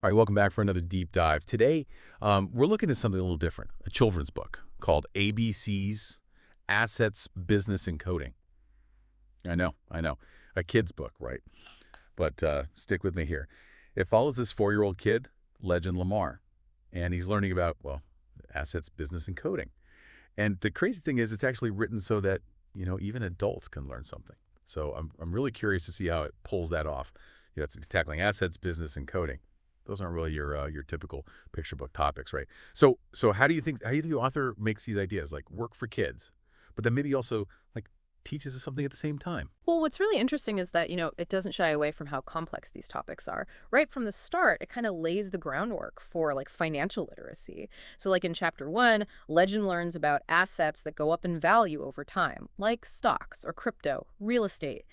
All right, welcome back for another deep dive. Today, we're looking at something a little different, a children's book called A.B.C.'s Assets, Business, and Coding. I know, a kid's book, right? But stick with me here. It follows this 4-year-old kid, Legend Lamar, and he's learning about, well, assets, business, and coding. And the crazy thing is it's actually written so that, even adults can learn something. So I'm really curious to see how it pulls that off. It's tackling assets, business, and coding. Those aren't really your typical picture book topics, right? So how do you think the author makes these ideas like work for kids, but then maybe also like teaches us something at the same time? Well, what's really interesting is that, it doesn't shy away from how complex these topics are. Right from the start, it kind of lays the groundwork for like financial literacy. So like in chapter 1, Legend learns about assets that go up in value over time, like stocks or crypto, real estate,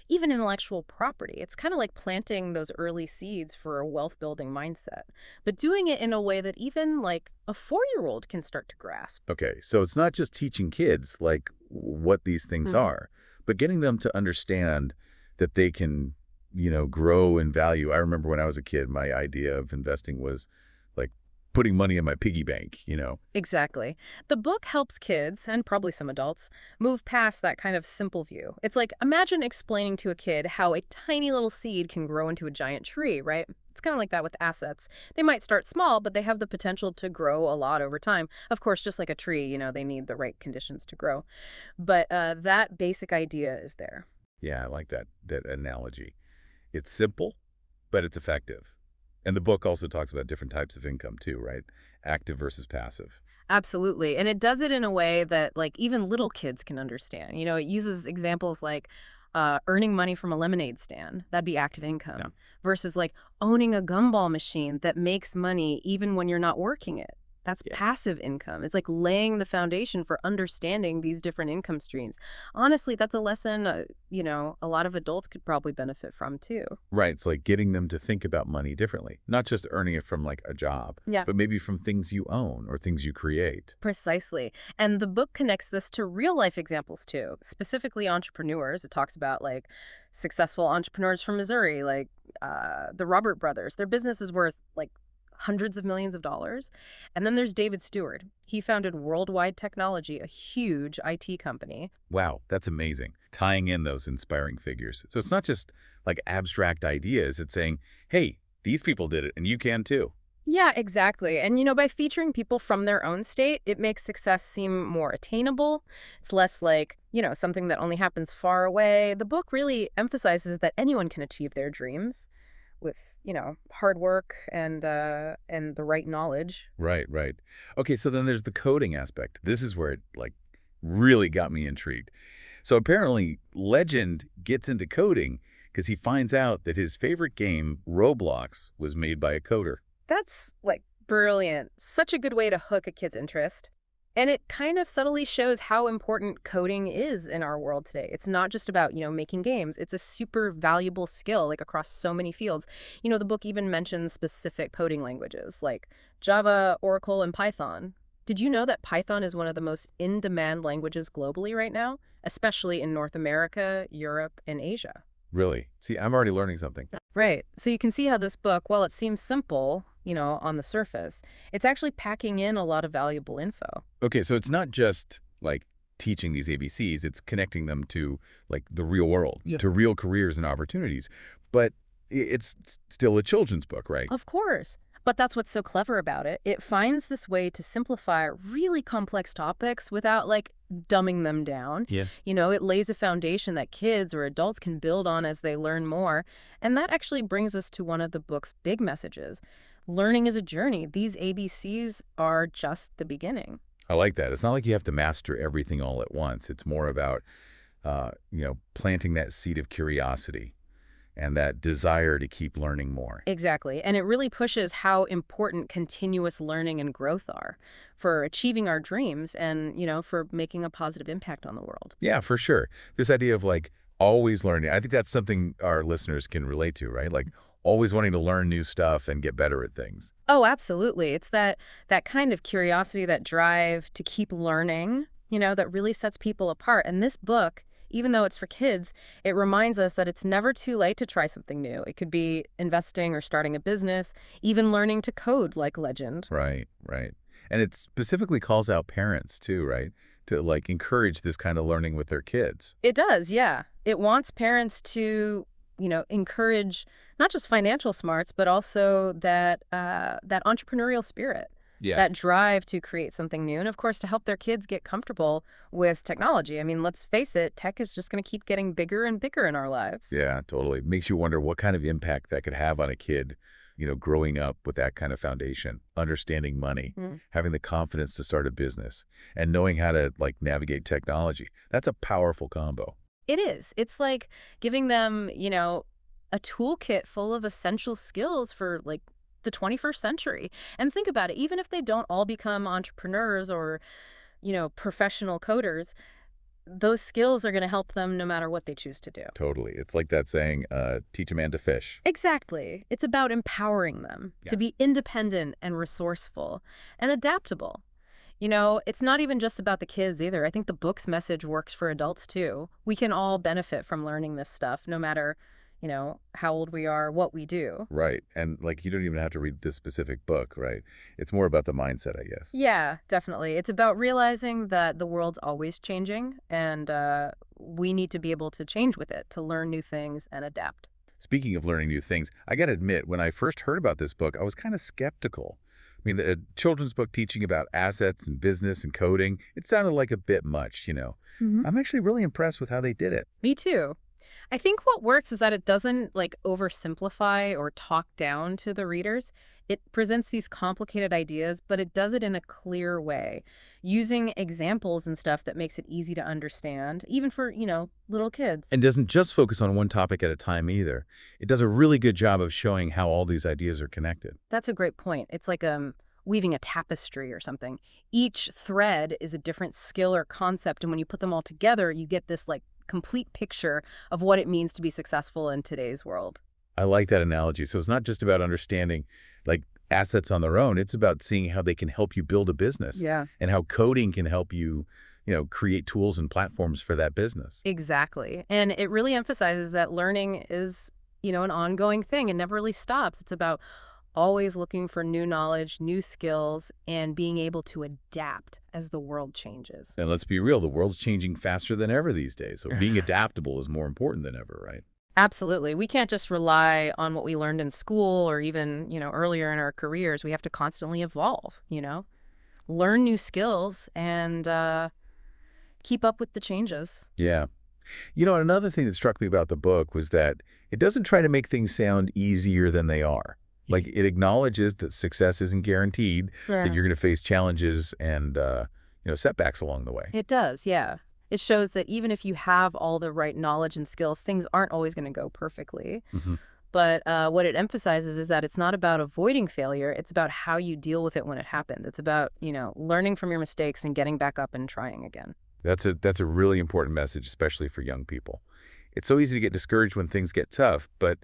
even intellectual property. It's kind of like planting those early seeds for a wealth building mindset, but doing it in a way that even like a 4-year-old can start to grasp. Okay, so it's not just teaching kids like what these things are, but getting them to understand that they can, grow in value. I remember when I was a kid, my idea of investing was like putting money in my piggy bank. Exactly. The book helps kids, and probably some adults, move past that kind of simple view. It's like, imagine explaining to a kid how a tiny little seed can grow into a giant tree, right? It's kind of like that with assets. They might start small, but they have the potential to grow a lot over time. Of course, just like a tree, they need the right conditions to grow. But that basic idea is there. Yeah, I like that analogy. It's simple, but it's effective. And the book also talks about different types of income too, right? Active versus passive. Absolutely. And it does it in a way that, like, even little kids can understand. It uses examples like earning money from a lemonade stand. That'd be active Yeah. income. Versus, like, owning a gumball machine that makes money even when you're not working it. That's Yeah. passive income. It's like laying the foundation for understanding these different income streams. Honestly, that's a lesson, a lot of adults could probably benefit from too. Right. It's like getting them to think about money differently, not just earning it from like a job, Yeah. but maybe from things you own or things you create. Precisely. And the book connects this to real life examples too, specifically entrepreneurs. It talks about like successful entrepreneurs from Missouri, like the Robert brothers. Their business is worth like hundreds of millions of dollars. And then there's David Stewart. He founded Worldwide Technology, a huge IT company. Wow, that's amazing. Tying in those inspiring figures. So it's not just like abstract ideas, it's saying, hey, these people did it and you can too. Yeah, exactly. And, by featuring people from their own state, it makes success seem more attainable. It's less like, something that only happens far away. The book really emphasizes that anyone can achieve their dreams with, hard work and the right knowledge. Right, right. Okay, so then there's the coding aspect. This is where it like really got me intrigued. So apparently Legend gets into coding because he finds out that his favorite game, Roblox, was made by a coder. That's like brilliant. Such a good way to hook a kid's interest. And it kind of subtly shows how important coding is in our world today. It's not just about, making games. It's a super valuable skill, like across so many fields. The book even mentions specific coding languages like Java, Oracle, and Python. Did you know that Python is one of the most in-demand languages globally right now, especially in North America, Europe, and Asia? Really? See, I'm already learning something. Right. So you can see how this book, while it seems simple, on the surface, it's actually packing in a lot of valuable info. Okay, so it's not just like teaching these ABCs, it's connecting them to like the real world, Yeah. to real careers and opportunities. But it's still a children's book, right? Of course. But that's what's so clever about it. It finds this way to simplify really complex topics without like dumbing them down. Yeah. It lays a foundation that kids or adults can build on as they learn more. And that actually brings us to one of the book's big messages. Learning is a journey. These ABCs are just the beginning. I like that. It's not like you have to master everything all at once. It's more about, planting that seed of curiosity and that desire to keep learning more. Exactly. And it really pushes how important continuous learning and growth are for achieving our dreams and, for making a positive impact on the world. Yeah, for sure. This idea of like always learning. I think that's something our listeners can relate to, right? Like always wanting to learn new stuff and get better at things. Oh, absolutely. It's that kind of curiosity, that drive to keep learning, that really sets people apart. And this book, even though it's for kids, it reminds us that it's never too late to try something new. It could be investing or starting a business, even learning to code like Legend. Right, right. And it specifically calls out parents too, right? To like encourage this kind of learning with their kids. It does, yeah. It wants parents to, encourage not just financial smarts, but also that entrepreneurial spirit, Yeah. that drive to create something new, and of course to help their kids get comfortable with technology. I mean, let's face it, tech is just going to keep getting bigger and bigger in our lives. Yeah, totally. Makes you wonder what kind of impact that could have on a kid, growing up with that kind of foundation, understanding money, Mm. having the confidence to start a business, and knowing how to like navigate technology. That's a powerful combo. It is. It's like giving them, a toolkit full of essential skills for like the 21st century. And think about it, even if they don't all become entrepreneurs or, professional coders, those skills are going to help them no matter what they choose to do. Totally. It's like that saying, teach a man to fish. Exactly. It's about empowering them Yeah. to be independent and resourceful and adaptable. It's not even just about the kids either. I think the book's message works for adults too. We can all benefit from learning this stuff, no matter, how old we are, what we do. Right. And like you don't even have to read this specific book, right? It's more about the mindset, I guess. Yeah, definitely. It's about realizing that the world's always changing, and we need to be able to change with it, to learn new things and adapt. Speaking of learning new things, I got to admit, when I first heard about this book, I was kind of skeptical. I mean, the children's book teaching about assets and business and coding, it sounded like a bit much. Hmm. I'm actually really impressed with how they did it. Me too. I think what works is that it doesn't like oversimplify or talk down to the readers. It presents these complicated ideas, but it does it in a clear way, using examples and stuff that makes it easy to understand, even for, little kids. And doesn't just focus on one topic at a time either. It does a really good job of showing how all these ideas are connected. That's a great point. It's like weaving a tapestry or something. Each thread is a different skill or concept, and when you put them all together, you get this like complete picture of what it means to be successful in today's world. I like that analogy. So it's not just about understanding like assets on their own. It's about seeing how they can help you build a business Yeah. and how coding can help you, create tools and platforms for that business. Exactly. And it really emphasizes that learning is, an ongoing thing and never really stops. It's about always looking for new knowledge, new skills, and being able to adapt as the world changes. And let's be real, the world's changing faster than ever these days. So being adaptable is more important than ever, right? Absolutely. We can't just rely on what we learned in school or even, earlier in our careers. We have to constantly evolve, learn new skills and keep up with the changes. Yeah. Another thing that struck me about the book was that it doesn't try to make things sound easier than they are. Like it acknowledges that success isn't guaranteed, that Yeah. you're going to face challenges and, setbacks along the way. It does, yeah. It shows that even if you have all the right knowledge and skills, things aren't always going to go perfectly. Hmm. But what it emphasizes is that it's not about avoiding failure. It's about how you deal with it when it happens. It's about, learning from your mistakes and getting back up and trying again. That's a really important message, especially for young people. It's so easy to get discouraged when things get tough, but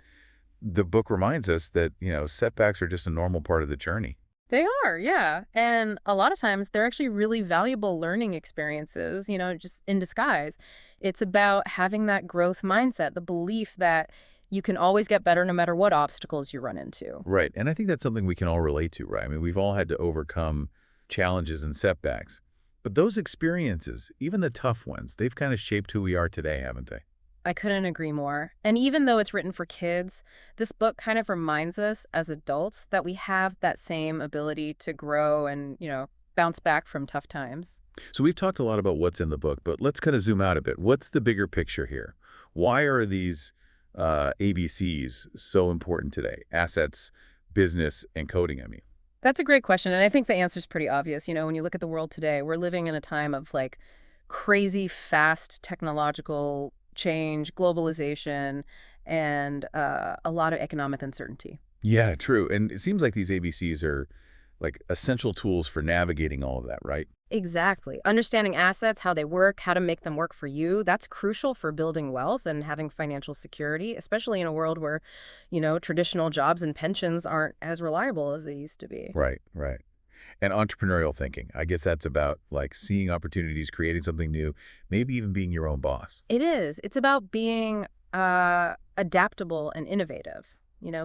the book reminds us that, setbacks are just a normal part of the journey. They are, yeah. And a lot of times they're actually really valuable learning experiences, just in disguise. It's about having that growth mindset, the belief that you can always get better no matter what obstacles you run into. Right. And I think that's something we can all relate to, right? I mean, we've all had to overcome challenges and setbacks. But those experiences, even the tough ones, they've kind of shaped who we are today, haven't they? I couldn't agree more. And even though it's written for kids, this book kind of reminds us as adults that we have that same ability to grow and, bounce back from tough times. So we've talked a lot about what's in the book, but let's kind of zoom out a bit. What's the bigger picture here? Why are these ABCs so important today? Assets, business, and coding, I mean. That's a great question. And I think the answer is pretty obvious. When you look at the world today, we're living in a time of like crazy fast technological change, globalization, and a lot of economic uncertainty. Yeah, true. And it seems like these ABCs are like essential tools for navigating all of that, right? Exactly. Understanding assets, how they work, how to make them work for you, that's crucial for building wealth and having financial security, especially in a world where, traditional jobs and pensions aren't as reliable as they used to be. Right, right. And entrepreneurial thinking, I guess that's about like seeing opportunities, creating something new, maybe even being your own boss. It is. It's about being adaptable and innovative,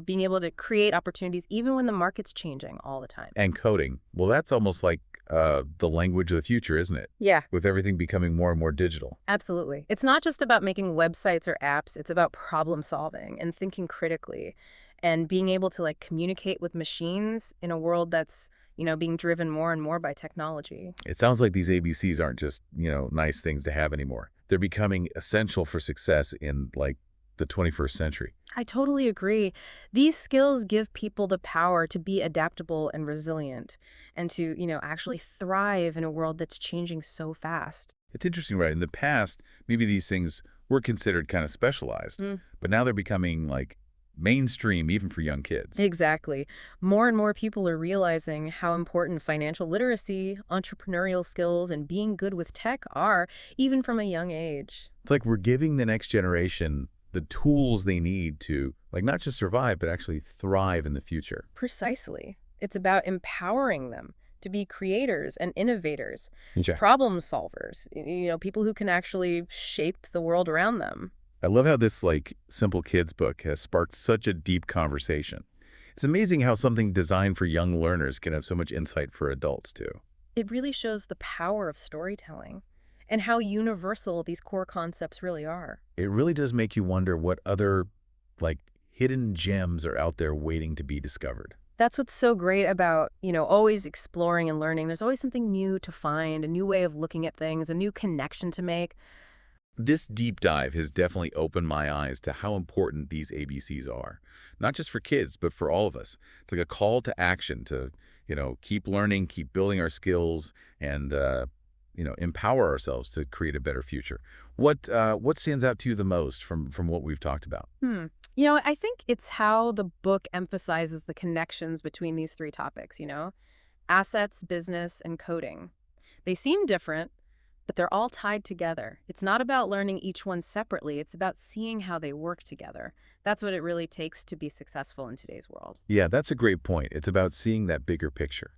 being able to create opportunities even when the market's changing all the time. And coding, well, that's almost like the language of the future, isn't it? Yeah, With everything becoming more and more digital. absolutely. It's not just about making websites or apps. It's about problem solving and thinking critically and being able to communicate with machines in a world that's, being driven more and more by technology. It sounds like these ABCs aren't just, nice things to have anymore. They're becoming essential for success in like the 21st century. I totally agree. These skills give people the power to be adaptable and resilient and to, actually thrive in a world that's changing so fast. It's interesting, right? In the past, maybe these things were considered kind of specialized, Mm. but now they're becoming like mainstream even for young kids. Exactly. More and more people are realizing how important financial literacy, entrepreneurial skills, and being good with tech are, even from a young age. It's like we're giving the next generation the tools they need to like not just survive, but actually thrive in the future. Precisely. It's about empowering them to be creators and innovators, Okay. problem solvers, people who can actually shape the world around them. I love how this like simple kids book has sparked such a deep conversation. It's amazing how something designed for young learners can have so much insight for adults too. It really shows the power of storytelling and how universal these core concepts really are. It really does make you wonder what other like hidden gems are out there waiting to be discovered. That's what's so great about, always exploring and learning. There's always something new to find, a new way of looking at things, a new connection to make. This deep dive has definitely opened my eyes to how important these ABCs are, not just for kids, but for all of us. It's like a call to action to, keep learning, keep building our skills, and, empower ourselves to create a better future. What stands out to you the most from what we've talked about? Hmm. I think it's how the book emphasizes the connections between these three topics, assets, business, and coding. They seem different, but they're all tied together. It's not about learning each one separately. It's about seeing how they work together. That's what it really takes to be successful in today's world. Yeah, that's a great point. It's about seeing that bigger picture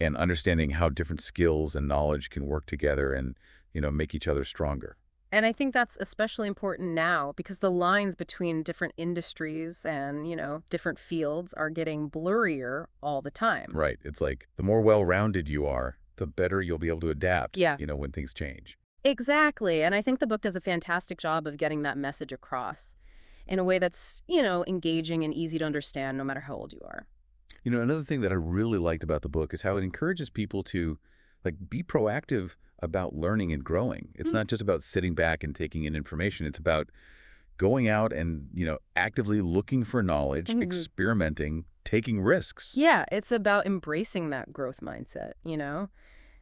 and understanding how different skills and knowledge can work together and, make each other stronger. And I think that's especially important now because the lines between different industries and, different fields are getting blurrier all the time. Right. It's like the more well-rounded you are, the better you'll be able to adapt, Yeah, when things change. exactly. And I think the book does a fantastic job of getting that message across in a way that's, engaging and easy to understand no matter how old you are. Another thing that I really liked about the book is how it encourages people to like be proactive about learning and growing. It's Mm. not just about sitting back and taking in information. It's about going out and, actively looking for knowledge, Mhm. experimenting, taking risks. Yeah, it's about embracing that growth mindset,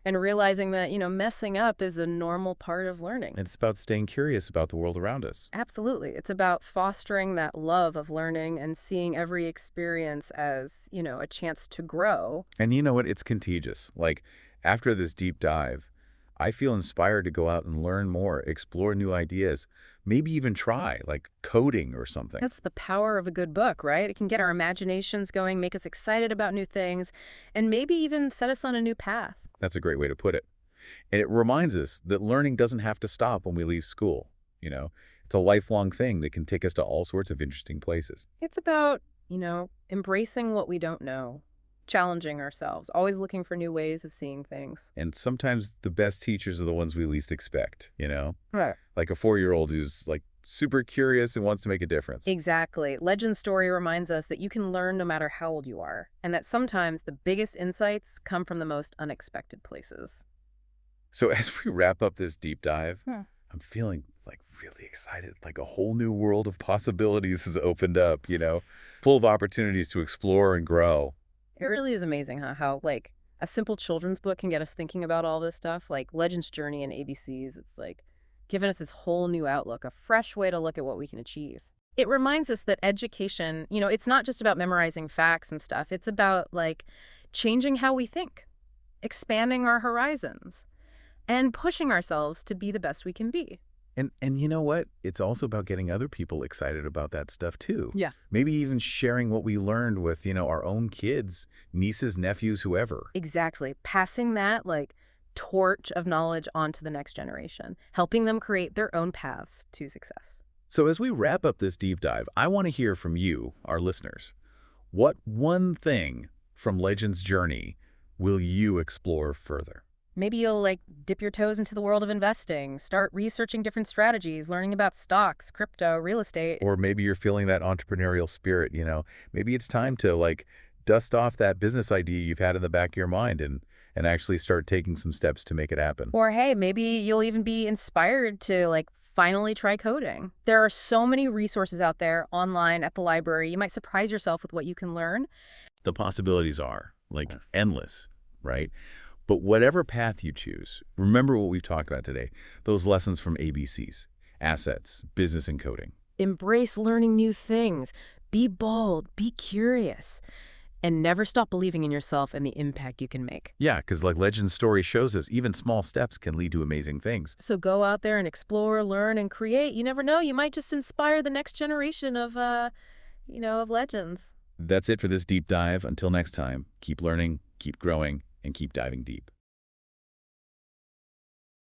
and realizing that, messing up is a normal part of learning. And it's about staying curious about the world around us. Absolutely. It's about fostering that love of learning and seeing every experience as, a chance to grow. And you know what? It's contagious. Like after this deep dive, I feel inspired to go out and learn more, explore new ideas, maybe even try like coding or something. That's the power of a good book, right? It can get our imaginations going, make us excited about new things, and maybe even set us on a new path. That's a great way to put it. And it reminds us that learning doesn't have to stop when we leave school. It's a lifelong thing that can take us to all sorts of interesting places. It's about, embracing what we don't know, challenging ourselves, always looking for new ways of seeing things. And sometimes the best teachers are the ones we least expect. Right. Like a 4-year-old who's like super curious and wants to make a difference. Exactly. Legend story reminds us that you can learn no matter how old you are, and that sometimes the biggest insights come from the most unexpected places. So as we wrap up this deep dive, Hmm. I'm feeling like really excited. Like a whole new world of possibilities has opened up, full of opportunities to explore and grow. It really is amazing, huh? How, a simple children's book can get us thinking about all this stuff, like Legend's Journey and A.B.C's. It's giving us this whole new outlook, a fresh way to look at what we can achieve. It reminds us that education, it's not just about memorizing facts and stuff. It's about, changing how we think, expanding our horizons, and pushing ourselves to be the best we can be. And you know what? It's also about getting other people excited about that stuff too. Yeah. Maybe even sharing what we learned with, our own kids, nieces, nephews, whoever. Exactly. Passing that, like, torch of knowledge on to the next generation, helping them create their own paths to success. So as we wrap up this deep dive, I want to hear from you, our listeners. What one thing from Legend's journey will you explore further? Maybe you'll, like, dip your toes into the world of investing, start researching different strategies, learning about stocks, crypto, real estate. Or maybe you're feeling that entrepreneurial spirit. Maybe it's time to dust off that business idea you've had in the back of your mind and actually start taking some steps to make it happen. Or, hey, maybe you'll even be inspired to, like, finally try coding. There are so many resources out there online at the library. You might surprise yourself with what you can learn. The possibilities are endless, right? But whatever path you choose, remember what we've talked about today, those lessons from A.B.C's, assets, business, and coding. Embrace learning new things. Be bold, be curious, and never stop believing in yourself and the impact you can make. Yeah, because like Legend's story shows us, even small steps can lead to amazing things. So go out there and explore, learn, and create. You never know, you might just inspire the next generation of, of legends. That's it for this deep dive. Until next time, keep learning, keep growing, and keep diving deep.